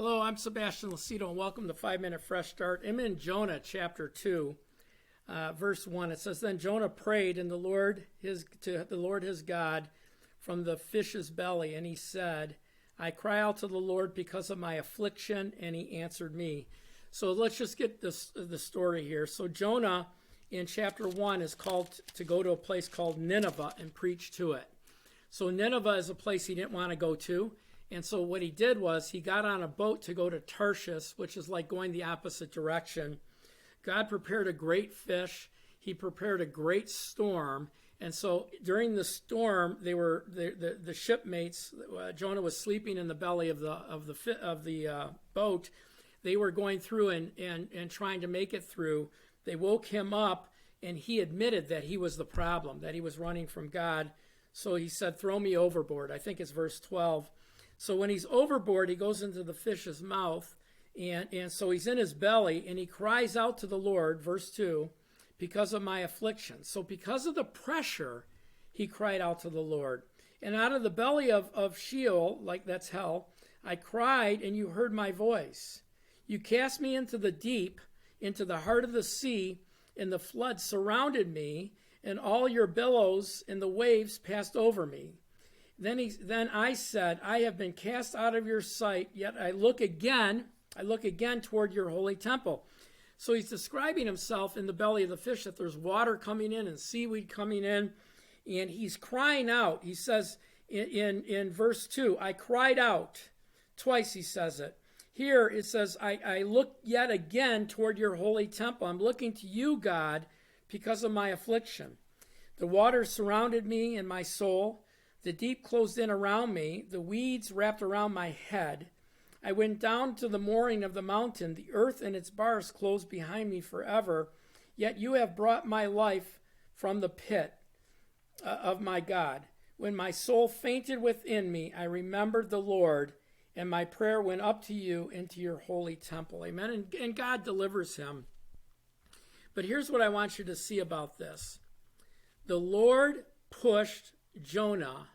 Hello, I'm Sebastian Lucido, and welcome to 5 Minute Fresh Start. I'm in Jonah chapter 2, verse 1. It says, Then Jonah prayed to the Lord his God from the fish's belly, and he said, I cry out to the Lord because of my affliction, and he answered me. So let's just get the story here. So Jonah in chapter 1 is called to go to a place called Nineveh and preach to it. So Nineveh is a place he didn't want to go to. And so what he did was he got on a boat to go to Tarshish, which is like going the opposite direction. God prepared a great fish. He prepared a great storm. And so during the storm, the shipmates. Jonah was sleeping in the belly of the boat. They were going through and trying to make it through. They woke him up, and he admitted that he was the problem, that he was running from God. So he said, "Throw me overboard." I think it's verse 12. So when he's overboard, he goes into the fish's mouth, and so he's in his belly, and he cries out to the Lord, verse 2, because of my affliction. So because of the pressure, he cried out to the Lord. And out of the belly of Sheol, like that's hell, I cried, and you heard my voice. You cast me into the deep, into the heart of the sea, and the flood surrounded me, and all your billows and the waves passed over me. Then I said, I have been cast out of your sight, yet I look again toward your holy temple. So he's describing himself in the belly of the fish, that there's water coming in and seaweed coming in, and he's crying out. He says in verse 2, I cried out. Twice he says it. Here it says, I look yet again toward your holy temple. I'm looking to you, God, because of my affliction. The waters surrounded me and my soul. The deep closed in around me, the weeds wrapped around my head. I went down to the mooring of the mountain. The earth and its bars closed behind me forever. Yet you have brought my life from the pit of my God. When my soul fainted within me, I remembered the Lord, and my prayer went up to you into your holy temple. Amen. And God delivers him. But here's what I want you to see about this. The Lord pushed Jonah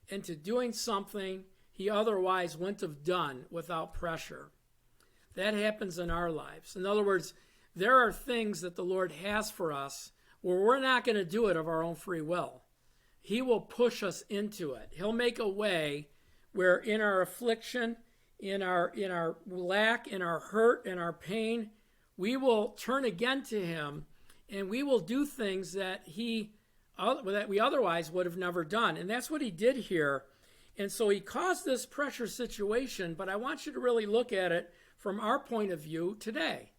into doing something he otherwise wouldn't have done without pressure. That happens in our lives. In other words, there are things that the Lord has for us where we're not going to do it of our own free will. He will push us into it. He'll make a way where in our affliction, in our lack, in our hurt, in our pain, we will turn again to him, and we will do things that we otherwise would have never done. And that's what he did here. And so he caused this pressure situation, but I want you to really look at it from our point of view today.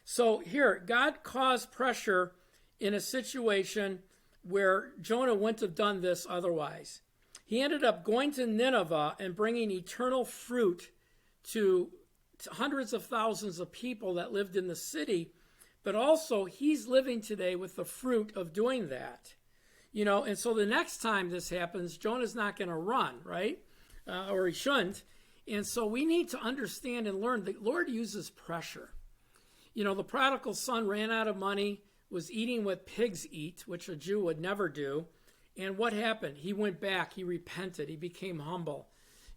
So here, God caused pressure in a situation where Jonah wouldn't have done this otherwise. He ended up going to Nineveh and bringing eternal fruit to hundreds of thousands of people that lived in the city, but also he's living today with the fruit of doing that. And so the next time this happens, Jonah's not going to run, right? Or he shouldn't. And so we need to understand and learn that the Lord uses pressure. The prodigal son ran out of money, was eating what pigs eat, which a Jew would never do. And what happened? He went back. He repented. He became humble.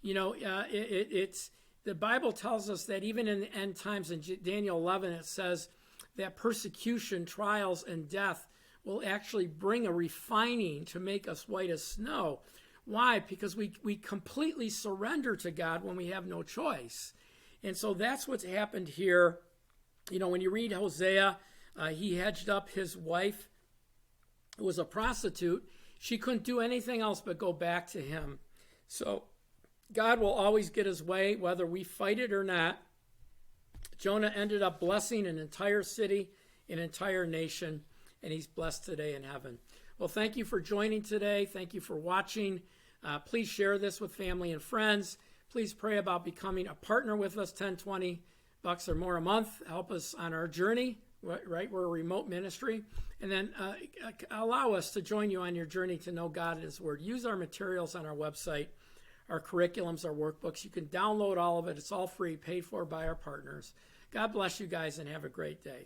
The Bible tells us that even in the end times, in Daniel 11, it says that persecution, trials, and death will actually bring a refining to make us white as snow. Why? Because we completely surrender to God when we have no choice. And so that's what's happened here. When you read Hosea, he hedged up his wife, who was a prostitute. She couldn't do anything else but go back to him. So God will always get his way, whether we fight it or not. Jonah ended up blessing an entire city, an entire nation, and he's blessed today in heaven. Well, thank you for joining today. Thank you for watching. Please share this with family and friends. Please pray about becoming a partner with us, $10, $20 or more a month. Help us on our journey, right? We're a remote ministry. And then allow us to join you on your journey to know God and his word. Use our materials on our website, our curriculums, our workbooks. You can download all of it. It's all free, paid for by our partners. God bless you guys and have a great day.